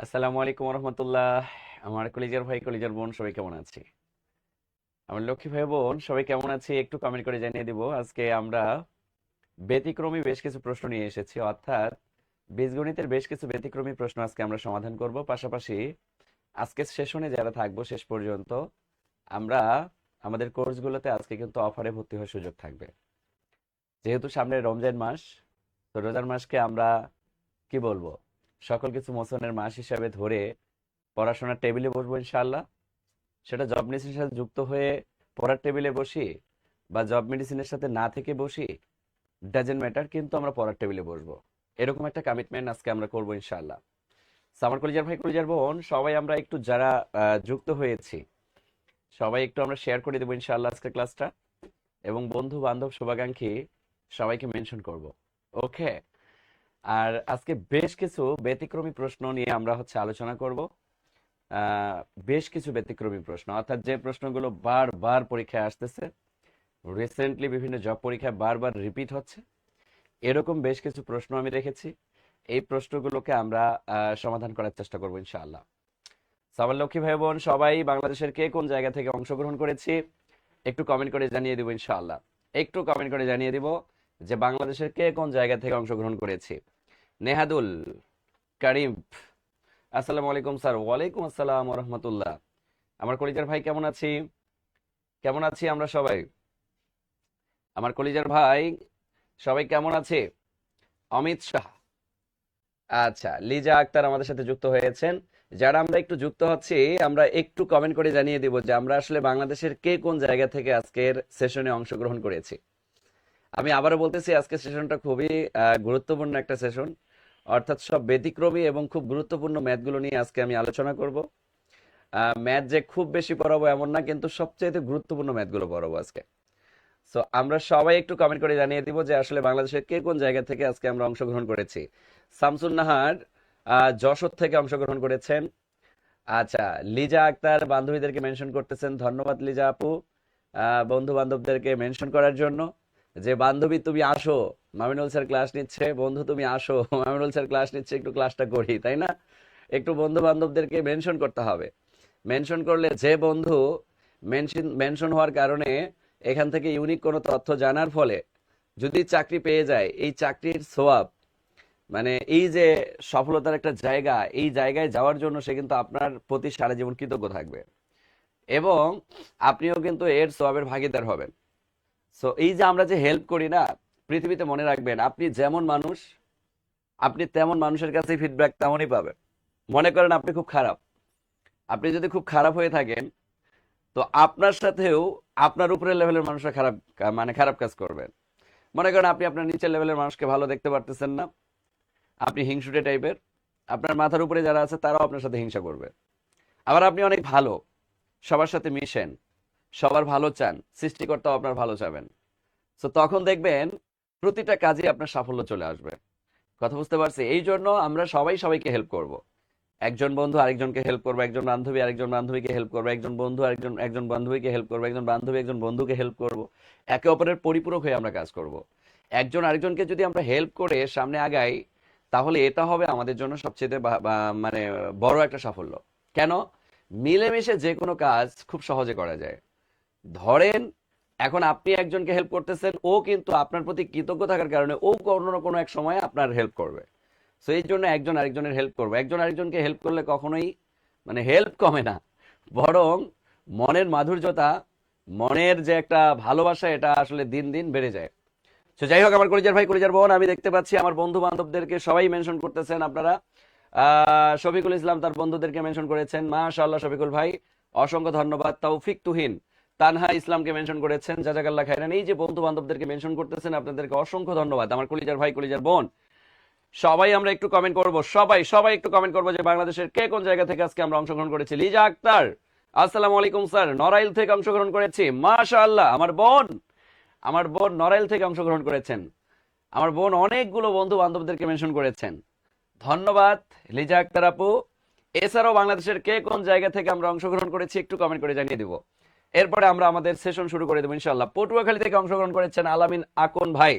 আসসালামু আলাইকুম রহমতুল্লাহ। আমার কলিজার ভাই কলিজার বোন সবাই কেমন আছে? আমার লক্ষ্মী ভাই বোন সবাই কেমন আছে একটু কমেন্ট করে জানিয়ে দিব। আজকে আমরা ব্যতিক্রমী বেশ কিছু প্রশ্ন নিয়ে এসেছি, অর্থাৎ বীজগণিতের বেশ কিছু ব্যতিক্রমী প্রশ্ন আজকে আমরা সমাধান করব। পাশাপাশি আজকে সেশনে যারা থাকবো শেষ পর্যন্ত, আমরা আমাদের কোর্সগুলোতে আজকে কিন্তু অফারে ভর্তি হওয়ার সুযোগ থাকবে। যেহেতু সামনে রমজান মাস, তো রোজার মাসকে আমরা কি বলবো, সকল কিছু মোচনের মাস হিসাবে ধরে পড়াশোনার টেবিলে বসবো ইনশাআল্লাহ। সেটা জব মেডিসিনের সাথে যুক্ত হয়ে পড়ার টেবিলে বসি বা জব মেডিসিনের সাথে না থেকে বসি, ডাজেন্ট ম্যাটার, কিন্তু আমরা পড়ার টেবিলে বসবো। এরকম একটা কমিটমেন্ট আজকে আমরা করবো ইনশাআল্লাহ। So, আমার কলিজার ভাই কলিজার বোন সবাই আমরা একটু যারা যুক্ত হয়েছি, সবাই একটু আমরা শেয়ার করে দেবো ইনশাআল্লাহ আজকের ক্লাসটা, এবং বন্ধু বান্ধব শুভাকাঙ্ক্ষী সবাইকে মেনশন করব। ওকে। আর আজকে বেশ কিছু ব্যতিক্রমী প্রশ্ন নিয়ে আমরা আলোচনা করব। আহ, বেশ কিছু ব্যতিক্রমী প্রশ্ন, অর্থাৎ যে প্রশ্নগুলো বারবার পরীক্ষায় আসতেছে, রিসেন্টলি বিভিন্ন জব পরীক্ষায় বারবার রিপিট হচ্ছে, এরকম বেশ কিছু প্রশ্ন আমি রেখেছি। এই প্রশ্নগুলোকে আমরা সমাধান করার চেষ্টা করবো ইনশাআল্লাহ। সবার লক্ষ্মী ভাই বোন সবাই বাংলাদেশের কে কোন জায়গা থেকে অংশগ্রহণ করেছি একটু কমেন্ট করে জানিয়ে দিব ইনশাআল্লাহ। একটু কমেন্ট করে জানিয়ে দিব যে বাংলাদেশের কে কোন জায়গা থেকে অংশগ্রহণ করেছি। নেহাদুল করিম, আসসালামু আলাইকুম স্যার। ওয়ালাইকুম আসসালাম ওয়া রাহমাতুল্লাহ। আমার কলিজার ভাই কেমন আছি? কেমন আছি আমরা সবাই? আমার কলিজার ভাই সবাই কেমন আছে? অমিত শাহ, আচ্ছা, লিজা আক্তার আমাদের সাথে যুক্ত হয়েছেন। যারা আমরা একটু যুক্ত হচ্ছি, আমরা একটু কমেন্ট করে জানিয়ে দিব যে আমরা আসলে বাংলাদেশের কে কোন জায়গা থেকে আজকের সেশনে অংশগ্রহণ করেছি। আমি আবারও বলতেছি, আজকের সেশনটা খুবই গুরুত্বপূর্ণ একটা সেশন, অর্থাৎ সব ব্যতিক্রমী এবং খুব গুরুত্বপূর্ণ ম্যাথগুলো নিয়ে আজকে আমি আলোচনা করব। ম্যাথ যে খুব বেশি পড়াবো এমন না, কিন্তু সবচেয়ে গুরুত্বপূর্ণ ম্যাথগুলো পড়াবো আজকে। সো আমরা সবাই একটু কমেন্ট করে জানিয়ে দিব যে আসলে বাংলাদেশের কে কোন জায়গা থেকে আজকে আমরা অংশগ্রহণ করেছি। শামসুন নাহার যশোর থেকে অংশগ্রহণ করেছেন। আচ্ছা, লিজা আক্তার বান্ধবীদেরকে মেনশন করতেছেন, ধন্যবাদ লিজা আপু। বন্ধু বান্ধবদেরকে মেনশন করার জন্য, যে বান্ধবী তুমি আসো, মামিনুল স্যার ক্লাস নিচ্ছে, বন্ধু তুমি আসো, মামিনুল স্যার ক্লাস নিচ্ছে, একটু ক্লাসটা করি, তাই না? একটু বন্ধু বান্ধবদেরকে মেনশন করতে হবে। মেনশন করলে যে বন্ধু মেনশন মেনশন হওয়ার কারণে এখান থেকে ইউনিক কোনো তথ্য জানার ফলে যদি চাকরি পেয়ে যায়, এই চাকরির সোয়াব, মানে এই যে সফলতার একটা জায়গা, এই জায়গায় যাওয়ার জন্য সে কিন্তু আপনার প্রতি সারা জীবন কৃতজ্ঞ থাকবে, এবং আপনিও কিন্তু এর সোয়াবের ভাগীদার হবেন। সো এই যে আমরা যে হেল্প করি না পৃথিবীতে, মনে রাখবেন আপনি যেমন মানুষ, আপনি তেমন মানুষের কাছে ফিডব্যাক তেমনই পাবেন। মনে করেন আপনি খুব খারাপ, আপনি যদি খুব খারাপ হয়ে থাকেন, তো আপনার সাথেও আপনার উপরের লেভেলের মানুষরা খারাপ মানে খারাপ কাজ করবেন। মনে করেন আপনি আপনার নিচের লেভেলের মানুষকে ভালো দেখতে পারতেছেন না, আপনি হিংসুটে টাইপের, আপনার মাথার উপরে যারা আছে তারাও আপনার সাথে হিংসা করবে। আবার আপনি অনেক ভালো, সবার সাথে মিশেন, সবার ভালো চান, সৃষ্টিকর্তাও আপনার ভালো চাবেন। তো তখন দেখবেন প্রতিটা কাজে আপনার সাফল্য চলে আসবে। কথা বুঝতে পারছি? এই জন্য আমরা সবাই সবাইকে হেল্প করব। একজন বন্ধু আরেকজনকে হেল্প করবে, একজন বান্ধবী আরেকজন বান্ধবীকে হেল্প করবে, একজন বন্ধু আরেকজন একজন বান্ধবীকে হেল্প করবে, একজন বান্ধবী একজন বন্ধুকে হেল্প করব। একে অপরের পরিপূরক হয়ে আমরা কাজ করব। একজন আরেকজনকে যদি আমরা হেল্প করে সামনে আগাই, তাহলে এটা হবে আমাদের জন্য সবচেয়ে মানে বড় একটা সাফল্য। কেন? মিলেমিশে যে কোনো কাজ খুব সহজে করা যায়। ধরেন এখন আপনি একজনকে হেল্প করতেছেন, ও কিন্তু আপনার প্রতি কৃতজ্ঞ থাকার কারণে ও কোনো না কোনো এক সময় আপনার হেল্প করবে। সো এই জন্য একজন আরেকজনের হেল্প করবে। একজন আরেকজনকে হেল্প করলে কখনোই মানে হেল্প কমে না, বরং মনের মাধুর্যতা, মনের যে একটা ভালোবাসা, এটা আসলে দিন দিন বেড়ে যায়। তো যাই হোক, আমার কলিজার ভাই কলিজার বোন, আমি দেখতে পাচ্ছি আমার বন্ধু বান্ধবদেরকে সবাই মেনশন করতেছেন আপনারা। শফিকুল ইসলাম তার বন্ধুদেরকে মেনশন করেছেন, মাশাআল্লাহ শফিকুল ভাই, অসংখ্য ধন্যবাদ। তৌফিক তুহিন তানহা ইসলামকে মেনশন করেছেন, জাজাকাল্লাহ খাইরান। এই যে বন্ধু বান্ধবদেরকে মেনশন করতেছেন, আপনাদেরকে অসংখ্য ধন্যবাদ। আমার কলিজার ভাই কলিজার বোন সবাই আমরা একটু কমেন্ট করব, সবাই সবাই একটু কমেন্ট করবো যে বাংলাদেশের কে কোন জায়গা থেকে আজকে আমরা অংশগ্রহণ করেছি। লিজা আক্তার, আসসালামু আলাইকুম স্যার, নড়াইল থেকে অংশগ্রহণ করেছি, মাশাআল্লাহ। আমার বোন নড়াইল থেকে অংশগ্রহণ করেছেন। আমার বোন অনেকগুলো বন্ধু বান্ধবদেরকে মেনশন করেছেন, ধন্যবাদ লিজা আক্তার আপু। এছাড়াও বাংলাদেশের কে কোন জায়গা থেকে আমরা অংশগ্রহণ করেছি একটু কমেন্ট করে জানিয়ে দিব। এরপরে আমরা আমাদের সেশন শুরু করে দেবো ইনশাআল্লাহ। পটুয়াখালী থেকে অংশগ্রহণ করেছেন আলামিন আকন ভাই,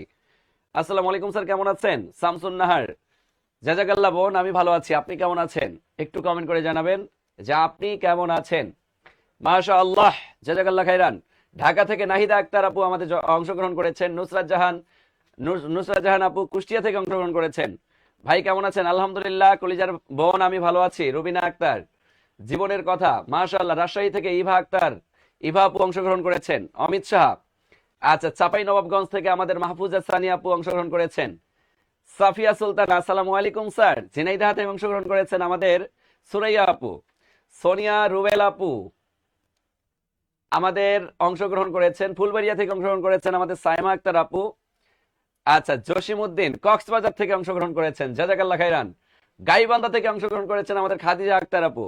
আসসালামু আলাইকুম স্যার, কেমন আছেন? শামসুন নাহার, জাজাকাল্লাহ বোন, আমি ভালো আছি, আপনি কেমন আছেন? একটু কমেন্ট করে জানাবেন যে আপনি কেমন আছেন। মাশাআল্লাহ, জাজাকাল্লাহ খাইরান। ঢাকা থেকে নাহিদা আক্তার আপু আমাদের অংশগ্রহণ করেছেন। নুসরাত জাহান আপু কুষ্টিয়া থেকে অংশগ্রহণ করেছেন। ভাই কেমন আছেন? আলহামদুলিল্লাহ। কলিজার বোন, আমি ভালো আছি। রুবিনা আক্তার, জীবনের কথা, মাশাআল্লাহ। রাজশাহী থেকে ইভা আক্তার, ইভা আপু অংশগ্রহণ করেছেন। অমিত শাহ, আচ্ছা। চাপাই নবাবগঞ্জ থেকে আমাদের মাহফুজা সানি আপু অংশগ্রহণ করেছেন। সাফিয়া সুলতানা, আসসালামু আলাইকুম স্যার। ঝিনাইদহ থেকে অংশগ্রহণ করেছেন আমাদের সুরাইয়া আপু। সোনিয়া রুবেল আপু আমাদের অংশগ্রহণ করেছেন। ফুলবাড়িয়া থেকে অংশগ্রহণ করেছেন আমাদের সাইমা আক্তার আপু। আচ্ছা, জসিমউদ্দিন কক্সবাজার থেকে অংশগ্রহণ করেছেন, জাজাকাল্লাহ খাইরান। গাইবান্ধা থেকে অংশগ্রহণ করেছেন আমাদের খাদিজা আক্তার আপু।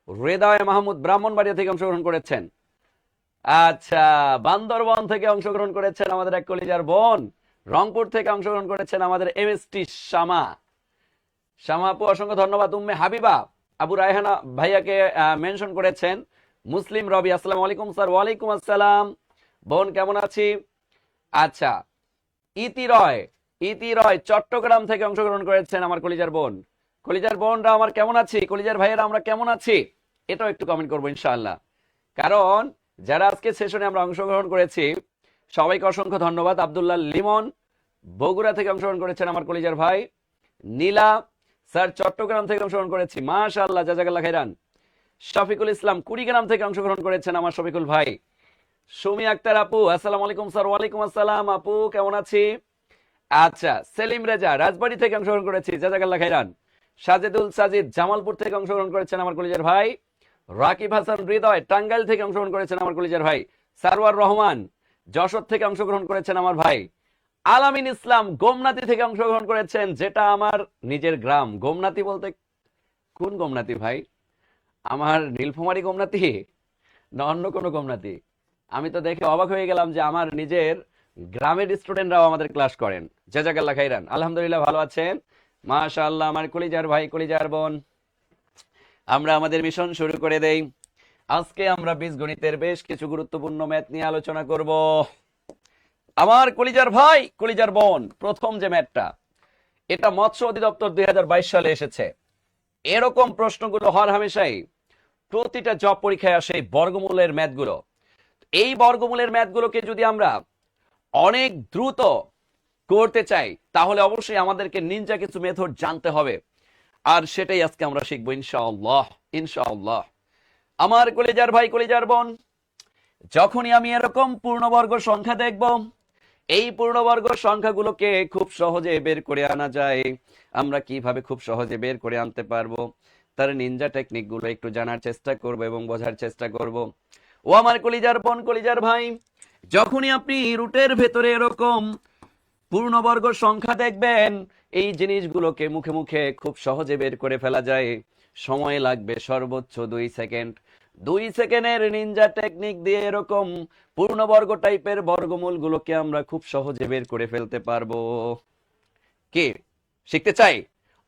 রেদায় মাহমুদ ব্রাহ্মণবাড়িয়া থেকে অংশগ্রহণ করেছেন। আচ্ছা, বান্দরবন থেকে অংশগ্রহণ করেছেন আমাদের এক কলিজার বোন। রংপুর থেকে অংশগ্রহণ করেছেন আমাদের এমএসটি শামা। শামা আপু অসংখ্য ধন্যবাদ। উম্মে হাবিবা আবু রায়হানা ভাইয়াকে মেনশন করেছেন। মুসলিম রবি, আসসালামু আলাইকুম স্যার। ওয়ালাইকুম আসসালাম বোন, কেমন আছি? আচ্ছা, ইতি রয় চট্টগ্রাম থেকে অংশগ্রহণ করেছেন আমার কলিজার বোন। কলিজার বোনরা আমার কেমন আছি, কলিজার ভাইয়েরা আমরা কেমন আছি, এটাও একটু কমেন্ট করবো ইনশাআল্লাহ। কারণ যারা আজকে সেশনে আমরা অংশগ্রহণ করেছি সবাইকে অসংখ্য ধন্যবাদ। আব্দুল্লাহ লিমন বগুড়া থেকে অংশগ্রহণ করেছেন আমার কলিজার ভাই। নীলা স্যার চট্টগ্রাম থেকে অংশগ্রহণ করেছি, মাশাআল্লাহ, জাজাকাল্লাহ খাইরান। শফিকুল ইসলাম কুড়িগ্রাম থেকে অংশগ্রহণ করেছেন আমার শফিকুল ভাই। সুমি আক্তার আপু, আসসালামু আলাইকুম স্যার। ওয়ালাইকুম আসসালাম আপু, কেমন আছি? আচ্ছা, সেলিম রেজা রাজবাড়ী থেকে অংশগ্রহণ করেছি, জাজাকাল্লাহ খাইরান। সাজেদুল সাজিদ জামালপুর থেকে অংশগ্রহণ করেছেন আমার কলিজার ভাই। রাকিব হাসান হৃদয় টাঙ্গাইল থেকে অংশগ্রহণ করেছেন আমার কলিজার ভাই। সারওয়ার রহমান যশোর থেকে অংশগ্রহণ করেছেন আমার ভাই। আলামিন ইসলাম গোমনাতি থেকে অংশগ্রহণ করেছেন, যেটা আমার নিজের গ্রাম। গোমনাতি বলতে কোন গোমনাতি ভাই? আমার নীলফামারী গোমনাতি না অন্য কোনো গোমনাতি? আমি তো দেখে অবাক হয়ে গেলাম যে আমার নিজের গ্রামের স্টুডেন্টরাও আমাদের ক্লাস করেন, জাজাকাল্লাহ খাইরান। আলহামদুলিল্লাহ, ভালো আছেন? মাশাআল্লাহ আমার কলিজার ভাই, কলিজার বোন। আমরা আমাদের মিশন শুরু করে দেই। আজকে আমরা বীজগণিতের বেশ কিছু গুরুত্বপূর্ণ ম্যাথ নিয়ে আলোচনা করব। আমার কলিজার ভাই, কলিজার বোন, প্রথম যে ম্যাথটা, এটা মৎস্য অধিদপ্তর 2022 সালে এসেছে। এরকম প্রশ্নগুলো হর হামেশাই প্রতিটা জব পরীক্ষায় আসে, বর্গমূলের ম্যাথগুলো। এই বর্গমূলের ম্যাথগুলোকে যদি আমরা অনেক দ্রুত করতে চাই তাহলে অবশ্যই আমাদেরকে নিনজা কিছু মেথড জানতে হবে, আর সেটাই আজকে আমরা শিখবো ইনশাআল্লাহ। ইনশাআল্লাহ আমার কলিজার ভাই, কলিজার বোন, যখনই আমি এরকম পূর্ণবর্গ সংখ্যা দেখব, এই পূর্ণবর্গ সংখ্যাগুলোকে খুব সহজে বের করে আনা যায়। আমরা কিভাবে খুব সহজে বের করে আনতে পারবো তার নিনজা টেকনিক গুলো একটু জানার চেষ্টা করব এবং বোঝার চেষ্টা করব। ও আমার কলিজার বোন, কলিজার ভাই, যখনই আপনি রুটের ভেতরে এরকম পূর্ণবর্গ সংখ্যা দেখবেন, এই জিনিসগুলোকে মুখে মুখে খুব সহজে বের করে ফেলা যায়। সময় লাগবে সর্বোচ্চ 2 সেকেন্ড। 2 সেকেন্ডের নিনজা টেকনিক দিয়ে এরকম পূর্ণবর্গ টাইপের বর্গমূল গুলোকে আমরা খুব সহজে বের করে ফেলতে পারবো। কি শিখতে চাই?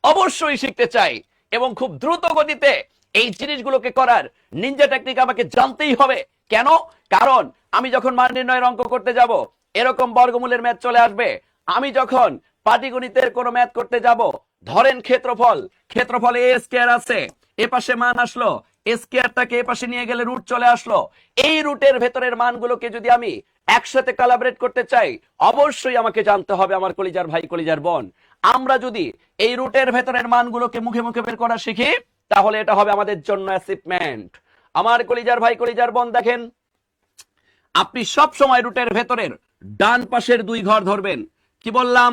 অবশ্যই শিখতে চাই, এবং খুব দ্রুত গতিতে এই জিনিসগুলোকে করার নিনজা টেকনিক আমাকে জানতেই হবে। কেন? কারণ আমি যখন মান নির্ণয়ের অঙ্ক করতে যাব, এরকম বর্গমূলের ম্যাথ চলে আসবে। আমি যখন পাটিগণিতের কোনো ম্যাথ করতে যাব, ধরেন ক্ষেত্রফল এ স্কয়ার আছে, এ পাশে মান আসলো, এ স্কয়ারটাকে এ পাশে নিয়ে গেলে রুট চলে আসলো। এই রুটের ভেতরের মানগুলোকে যদি আমি একসাথে কোলাবরেট করতে চাই, অবশ্যই আমাকে জানতে হবে আমার কলিজার ভাই, কলিজার বোন, আমরা যদি এই রুটের ভেতরের মানগুলোকে মুখে মুখে বের করা শিখি তাহলে এটা হবে আমাদের জন্য অ্যাচিভমেন্ট। আমার কলিজার ভাই, কলিজার বোন, দেখেন, আপনি সব সময় রুটের ভেতরের ডান পাশের 2 ঘর ধরবেন। কি বললাম?